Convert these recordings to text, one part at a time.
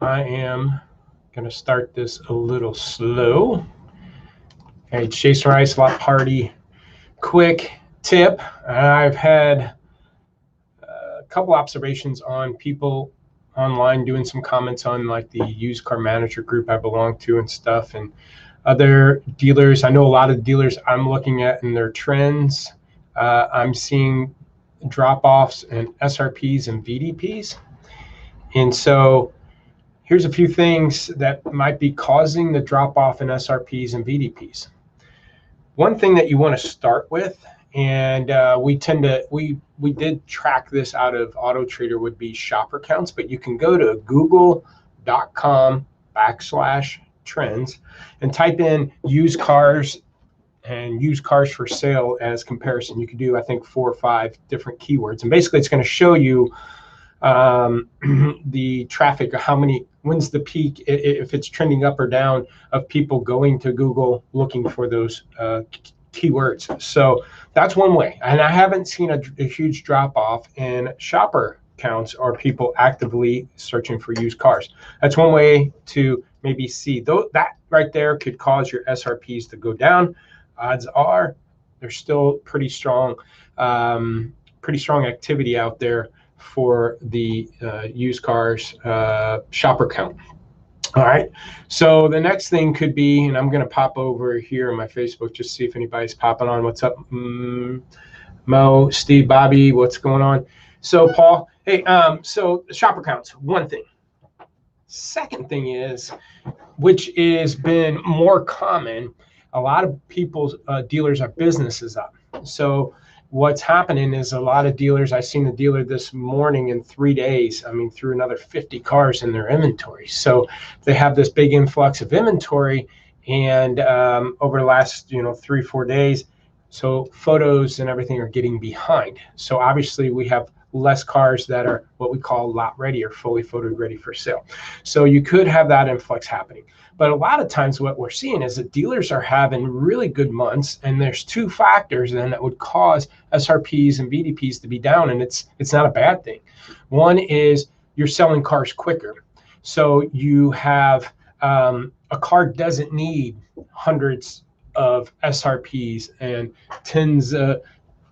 I am going to start this a little slow. Okay, it's Jason Rice, Lot Party. Quick tip. I've had a couple observations on people online doing some comments on like the used car manager group I belong to and stuff, and other dealers. I know a lot of dealers I'm looking at in their trends. I'm seeing drop-offs in SRPs and VDPs. And so here's a few things that might be causing the drop-off in SRPs and VDPs. One thing that you want to start with, and we did track this out of Auto Trader, would be shopper counts, but you can go to google.com/trends and type in used cars and used cars for sale as comparison. You can do, I think, 4 or 5 different keywords, and basically it's going to show you the traffic, when's the peak, if it's trending up or down, of people going to Google looking for those keywords. So that's one way. And I haven't seen a huge drop off in shopper counts or people actively searching for used cars. That's one way to maybe see. That right there could cause your SRPs to go down. Odds are there's still pretty strong activity out there for the used cars shopper count. All right, so the next thing could be, and I'm going to pop over here on my Facebook just see if anybody's popping on. What's up, Mo, Steve, Bobby, what's going on? So Paul, hey, so shopper counts, one thing. Second thing is, which has been more common, a lot of people's dealers are businesses up. So what's happening is a lot of dealers, I seen a dealer this morning in 3 days, threw another 50 cars in their inventory. So they have this big influx of inventory, and over the last 3-4 days, so photos and everything are getting behind. So obviously we have less cars that are what we call lot ready or fully photo ready for sale. So you could have that influx happening. But a lot of times what we're seeing is that dealers are having really good months, and there's 2 factors then that would cause SRPs and VDPs to be down, and it's not a bad thing. One is you're selling cars quicker. So you have a car doesn't need hundreds of SRPs and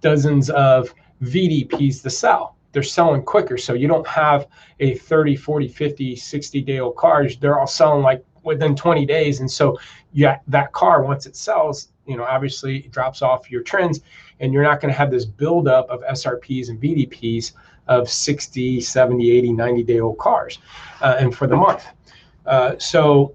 dozens of VDPs to sell. They're selling quicker. So you don't have a 30, 40, 50, 60-day-old cars. They're all selling like within 20 days. And so yeah, that car, once it sells, obviously it drops off your trends, and you're not going to have this buildup of SRPs and VDPs of 60, 70, 80, 90-day-old cars and for the month. So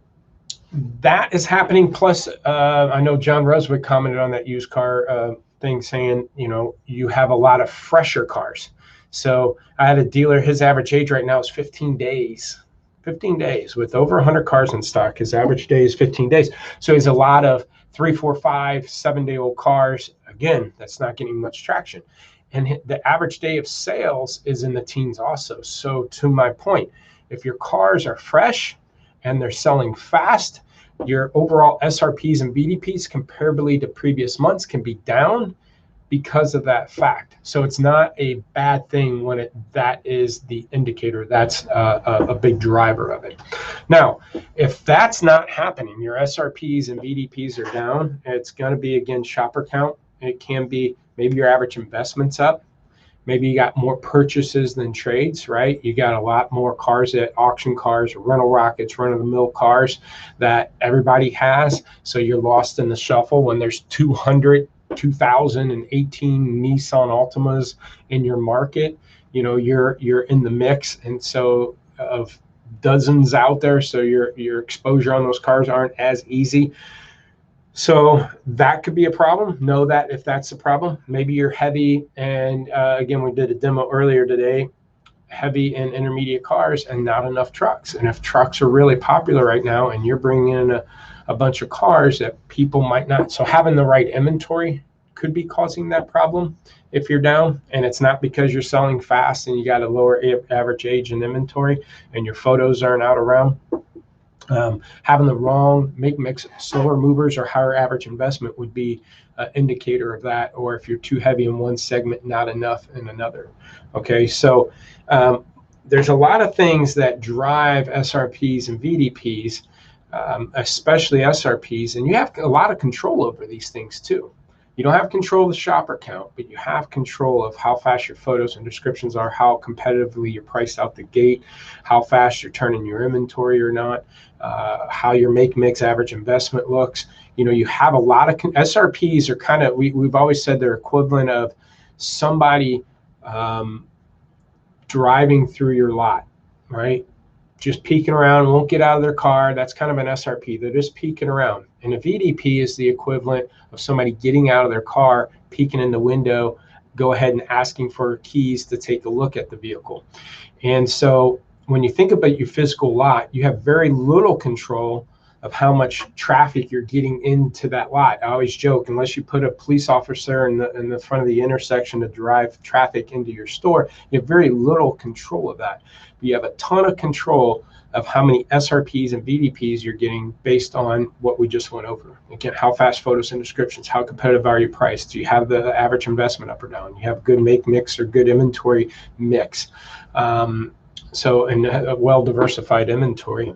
that is happening. Plus, I know John Roswick commented on that used car thing saying, you have a lot of fresher cars. So I had a dealer, his average age right now is 15 days. 15 days with over 100 cars in stock. His average day is 15 days. So he's a lot of 3, 4, 5, 7-day-old cars. Again, that's not getting much traction. And the average day of sales is in the teens also. So to my point, if your cars are fresh and they're selling fast, your overall SRPs and VDPs comparably to previous months can be down because of that fact. So it's not a bad thing when that is the indicator. That's a big driver of it. Now, if that's not happening, your SRPs and VDPs are down, it's going to be, again, shopper count. It can be maybe your average investment's up. Maybe you got more purchases than trades, right? You got a lot more cars at auction cars, rental rockets, run-of-the-mill cars that everybody has. So you're lost in the shuffle when there's 2018 Nissan Altimas in your market. You're in the mix, and so of dozens out there. So your exposure on those cars aren't as easy. So that could be a problem. Know that if that's the problem, maybe you're heavy. And again, we did a demo earlier today, heavy and intermediate cars and not enough trucks. And if trucks are really popular right now and you're bringing in a bunch of cars that people might not, so having the right inventory could be causing that problem if you're down. And it's not because you're selling fast and you got a lower average age in inventory and your photos aren't out around. Having the wrong mix, slower movers or higher average investment would be an indicator of that, or if you're too heavy in one segment, not enough in another. Okay, so there's a lot of things that drive SRPs and VDPs, especially SRPs, and you have a lot of control over these things too. You don't have control of the shopper count, but you have control of how fast your photos and descriptions are, how competitively you're priced out the gate, how fast you're turning your inventory or not, how your make mix average investment looks. You know, you have a lot of SRPs are kind of, we've always said they're equivalent of somebody driving through your lot, right? Just peeking around, won't get out of their car. That's kind of an SRP. They're just peeking around. And a VDP is the equivalent of somebody getting out of their car, peeking in the window, go ahead and asking for keys to take a look at the vehicle. And so when you think about your physical lot, you have very little control of how much traffic you're getting into that lot. I always joke, unless you put a police officer in the front of the intersection to drive traffic into your store, you have very little control of that. But you have a ton of control of how many SRPs and VDPs you're getting based on what we just went over. Again, how fast photos and descriptions, how competitive are you priced? Do you have the average investment up or down? You have good make mix or good inventory mix. And a well-diversified inventory.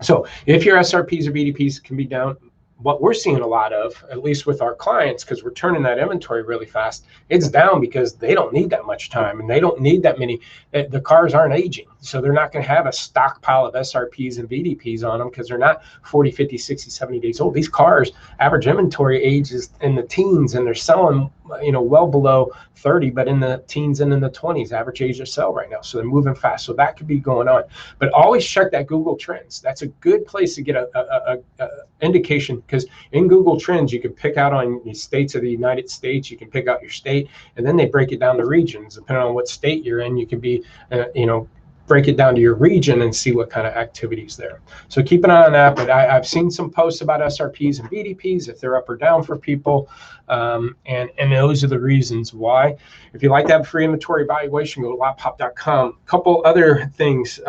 So if your SRPs or VDPs can be down, what we're seeing a lot of, at least with our clients, because we're turning that inventory really fast, it's down because they don't need that much time and they don't need that many. The cars aren't aging. So they're not going to have a stockpile of SRPs and VDPs on them because they're not 40, 50, 60, 70 days old. These cars, average inventory age is in the teens and they're selling, you know, well below 30, but in the teens and in the 20s, average age of sell right now. So they're moving fast. So that could be going on. But always check that Google Trends. That's a good place to get a indication, because in Google Trends, you can pick out on the states of the United States, you can pick out your state, and then they break it down to regions. Depending on what state you're in, you can be, break it down to your region and see what kind of activities there. So keep an eye on that. But I've seen some posts about SRPs and VDPs, if they're up or down for people. And those are the reasons why. If you'd like to have a free inventory evaluation, go to loppop.com. A couple other things.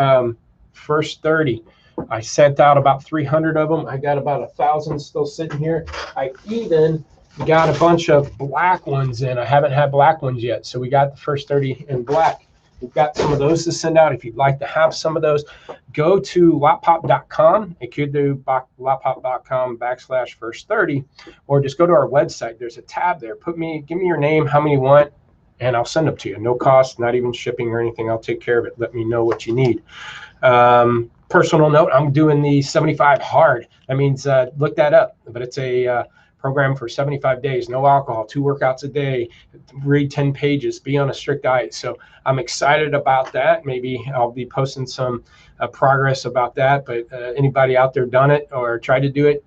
First 30. I sent out about 300 of them. I got about 1,000 still sitting here. I even got a bunch of black ones in. I haven't had black ones yet. So we got the first 30 in black. We've got some of those to send out. If you'd like to have some of those, go to loppop.com. You could do loppop.com/first30, or just go to our website. There's a tab there. Give me your name, how many you want, and I'll send them to you. No cost, not even shipping or anything. I'll take care of it. Let me know what you need. Personal note, I'm doing the 75 hard. That means look that up, but it's a program for 75 days, no alcohol, 2 workouts a day, read 10 pages, be on a strict diet. So I'm excited about that. Maybe I'll be posting some progress about that, but anybody out there done it or tried to do it,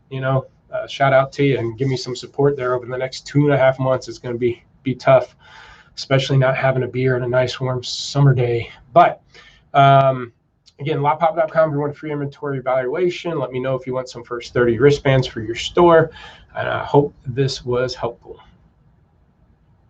shout out to you and give me some support there over the next 2.5 months. It's going to be tough, especially not having a beer on a nice warm summer day. But again, loppop.com, if you want a free inventory evaluation, let me know if you want some first 30 wristbands for your store. And I hope this was helpful.